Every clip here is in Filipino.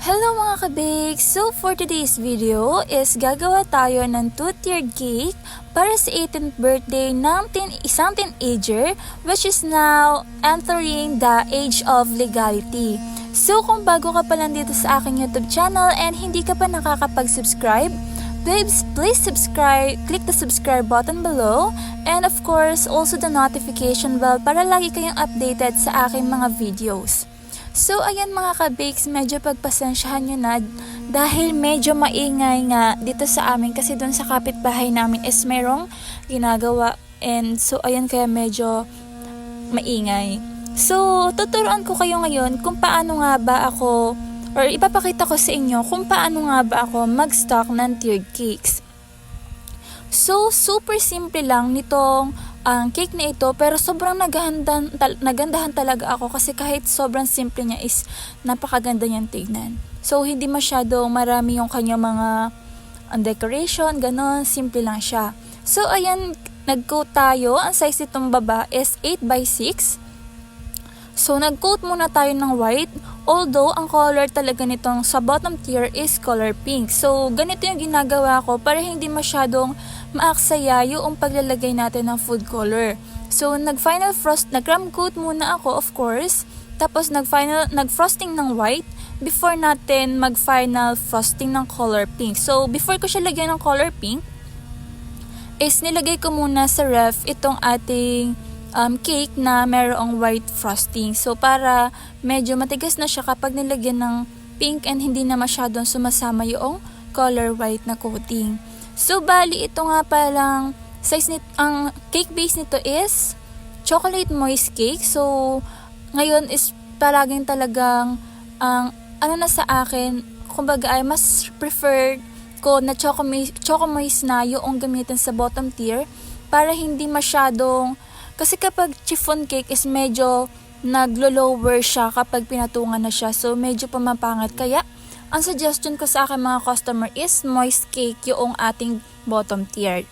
Hello mga kabig! So for today's video is gagawa tayo ng 2-tiered cake para sa 18th birthday ng isang teenager which is now entering the age of legality. So kung bago ka pa lang dito sa aking YouTube channel and hindi ka pa nakakapag-subscribe, please subscribe, click the subscribe button below and of course also the notification bell para lagi kayong updated sa aking mga videos. So ayan mga ka-bakes, medyo pagpasensyahan nyo na dahil medyo maingay nga dito sa amin kasi doon sa kapitbahay namin is merong ginagawa and so ayan kaya medyo maingay. So tuturuan ko kayo ngayon kung paano nga ba ako or ipapakita ko sa inyo kung paano nga ba ako mag-stock ng tiered cakes. So super simple lang nitong ang cake na ito pero sobrang nagandahan talaga ako kasi kahit sobrang simple niya is napakaganda niyang tignan. So hindi masyadong marami yung kanyang mga decoration, ganon, simple lang siya. So ayan, nag-coat tayo, ang size nitong baba is 8x6. So nag-coat muna tayo ng white, although ang color talaga nitong sa bottom tier is color pink. So ganito yung ginagawa ko para hindi masyadong maaksaya yung paglalagay natin ng food color. So nag-crumb coat muna ako of course, tapos nag-frosting ng white before natin mag-final frosting ng color pink. So before ko siya lagyan ng color pink, is nilagay ko muna sa ref itong ating cake na mayroong white frosting. So para medyo matigas na siya kapag nilagyan ng pink and hindi na masyadong sumasama yung color white na coating. So bali ito nga palang size ang cake base nito is chocolate moist cake. So ngayon is palaging talagang ano na sa akin, kumbaga ay mas preferred ko na choco moist na yung gamitin sa bottom tier para hindi masyadong, kasi kapag chiffon cake is medyo naglo-lower siya kapag pinatungan na siya. So medyo pamapangat, kaya ang suggestion ko sa aking mga customer is moist cake yung ating bottom tier.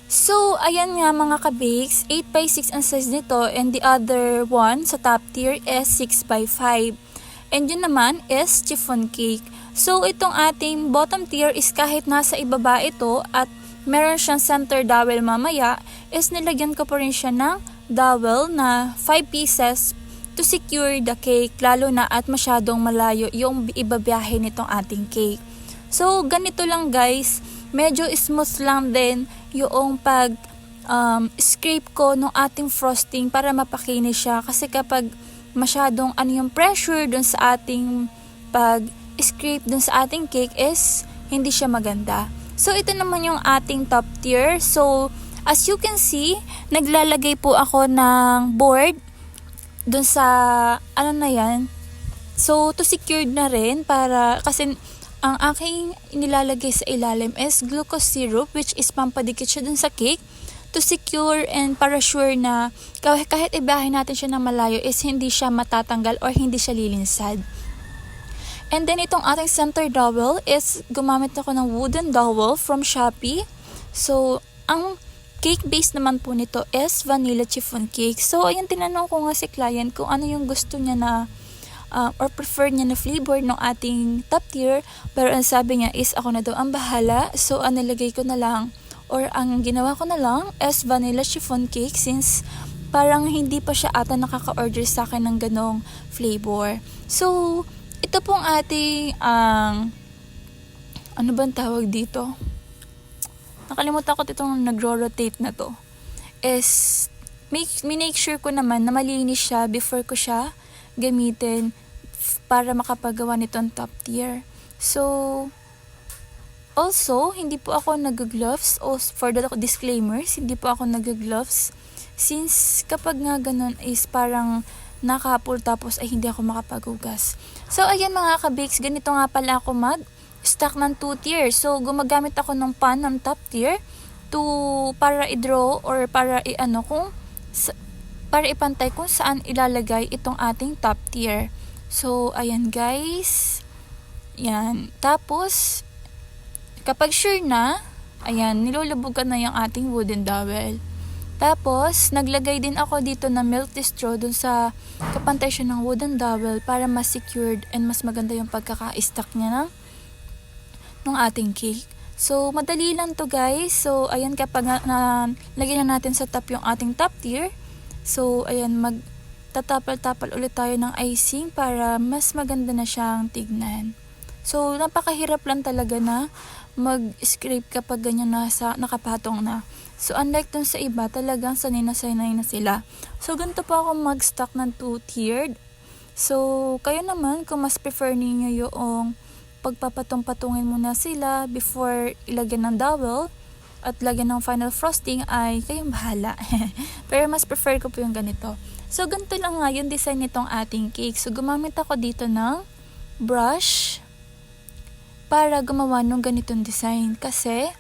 So, ayan nga mga ka-bakes, 8x6 ang size nito and the other one sa top tier is 6x5. And yun naman is chiffon cake. So, itong ating bottom tier is kahit nasa ibaba ito at meron siyang center dowel mamaya, is nilagyan ko pa rin siya ng dowel na 5 pieces to secure the cake, lalo na at masyadong malayo yung ibabiyahe nitong ating cake. So, ganito lang guys, medyo smooth lang din yung pag scrape ko ng ating frosting para mapakinis siya. Kasi kapag masyadong yung pressure dun sa ating pag-scrape dun sa ating cake is hindi siya maganda. So, ito naman yung ating top tier. So, as you can see, naglalagay po ako ng board dun sa na yan. So to secure na rin para kasi ang aking nilalagay sa ilalim is glucose syrup which is pampadikit siya dun sa cake to secure and para sure na kahit ibahin natin siya ng malayo is hindi siya matatanggal or hindi siya lilinsad. And then itong ating center dowel is gumamit ako ng wooden dowel from Shopee. So ang cake base naman po nito is vanilla chiffon cake. So, ayun, tinanong ko nga si client kung ano yung gusto niya na or prefer niya na flavor ng ating top tier. Pero ang sabi niya is ako na daw ang bahala. So, ang nilagay ko na lang or ang ginawa ko na lang is vanilla chiffon cake since parang hindi pa siya ata nakaka-order sa akin ng ganong flavor. So, ito pong ating ano bang tawag dito? Nakalimutan ko itong nagro-rotate na to. Is make sure ko naman na malinis siya before ko siya gamitin para makapagawa nitong top tier. So, also, hindi po ako nag-gloves. For the disclaimers, hindi po ako nag-gloves. Since kapag nga ganun is parang nakapul tapos ay hindi ako makapaghugas. So, ayan mga ka-bakes, ganito nga pala ako stock ng 2 tiers. So, gumagamit ako ng pan ng top tier para i-draw or para para ipantay kung saan ilalagay itong ating top tier. So, ayan guys. Yan. Tapos, kapag sure na, ayan, nilulubugan na yung ating wooden dowel. Tapos, naglagay din ako dito na milk tea straw dun sa kapantay siya ng wooden dowel para mas secured and mas maganda yung pagkaka-stack niya ng ating cake. So, madali lang to guys. So, ayan, kapag lagyan na natin sa top yung ating top tier. So, ayan, tatapal-tapal ulit tayo ng icing para mas maganda na siyang tignan. So, napakahirap lang talaga na mag-scrape kapag ganyan nakapatong na. So, unlike dun sa iba, talagang sanay na sila. So, ganito po ako mag-stock ng 2-tiered. So, kayo naman, kung mas prefer niyo yung pagpapatong-patungin muna sila before ilagyan ng dowel at lagyan ng final frosting, ay kayong bahala. Pero mas prefer ko po yung ganito. So, ganito lang nga yung design nitong ating cake. So, gumamit ako dito ng brush para gumawa ng ganitong design. Kasi,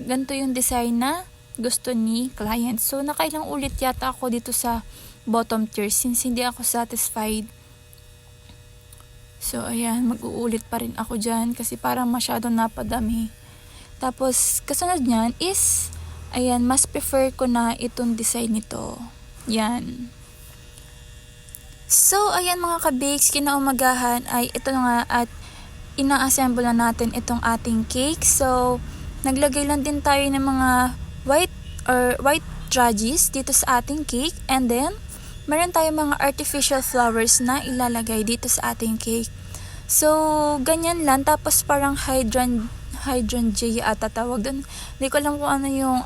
ganito yung design na gusto ni client. So, nakailang ulit yata ako dito sa bottom tier since hindi ako satisfied. So, ayan, mag-uulit pa rin ako dyan kasi parang masyadong napadami. Tapos, kasunod nyan is, ayan, mas prefer ko na itong design nito. Yan. So, ayan mga ka-bakes, kinaumagahan ay ito na nga at ina-assemble na natin itong ating cake. So, naglagay lang din tayo ng mga white draggies dito sa ating cake, and then meron tayong mga artificial flowers na ilalagay dito sa ating cake. So, ganyan lang. Tapos parang hydrangea ata tawag doon. Hindi ko alam kung ano yung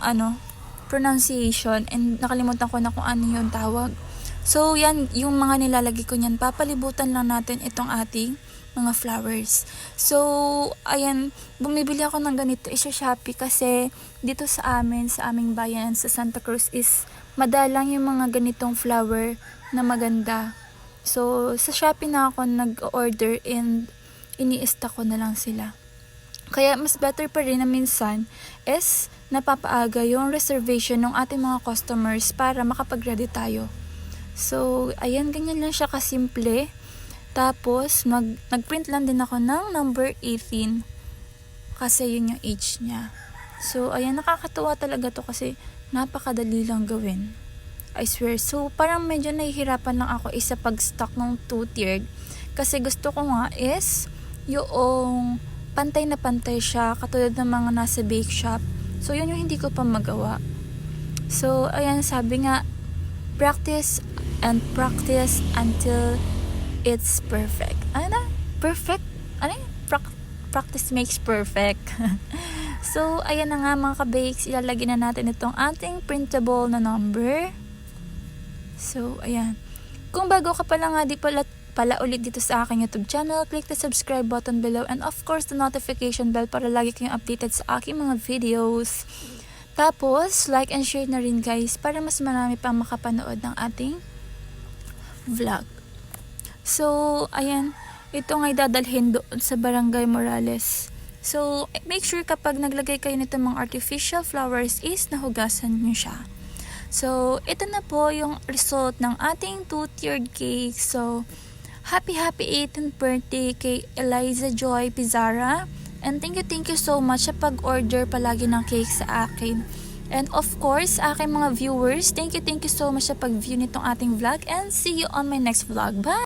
pronunciation, and nakalimutan ko na kung ano yung tawag. So, yan yung mga nilalagay ko niyan. Papalibutan lang natin itong ating mga flowers. So, ayan, bumibili ako ng ganito sa Shopee kasi dito sa aming bayan, sa Santa Cruz is madalang yung mga ganitong flower na maganda. So, sa Shopee na ako nag-order and ini-stock ko na lang sila. Kaya mas better pa rin na minsan is napapaaga yung reservation ng ating mga customers para makapag-ready tayo. So, ayan, ganyan lang siya kasimple. Tapos, nag-print lang din ako ng number 18 kasi yun yung age niya. So, ayan, nakakatuwa talaga to kasi napakadali lang gawin. I swear. So, parang medyo nahihirapan lang ako sa pag-stock ng 2-tiered kasi gusto ko nga is yung pantay na pantay siya katulad ng mga nasa bake shop. So, yun yung hindi ko pa magawa. So, ayan, sabi nga, practice and practice until it's perfect. Ano? Perfect? Ano? Practice makes perfect. So, ayan na nga mga ka-bakes. Ilalagay na natin itong ating printable na number. So, ayan. Kung bago ka pala nga, di pala ulit dito sa aking YouTube channel, click the subscribe button below and of course the notification bell para lagi kayong updated sa aking mga videos. Tapos, like and share na rin guys para mas marami pang makapanood ng ating vlog. So, ayan, ito nga'y dadalhin doon sa Barangay Morales. So, make sure kapag naglagay kayo nito mga artificial flowers is nahugasan nyo siya. So, ito na po yung result ng ating 2-tiered cake. So, happy 18th birthday kay Eliza Joy Pizarra. And thank you so much sa pag-order palagi ng cake sa akin. And of course, aking mga viewers, thank you so much sa pag-view nitong ating vlog. And see you on my next vlog. Bye!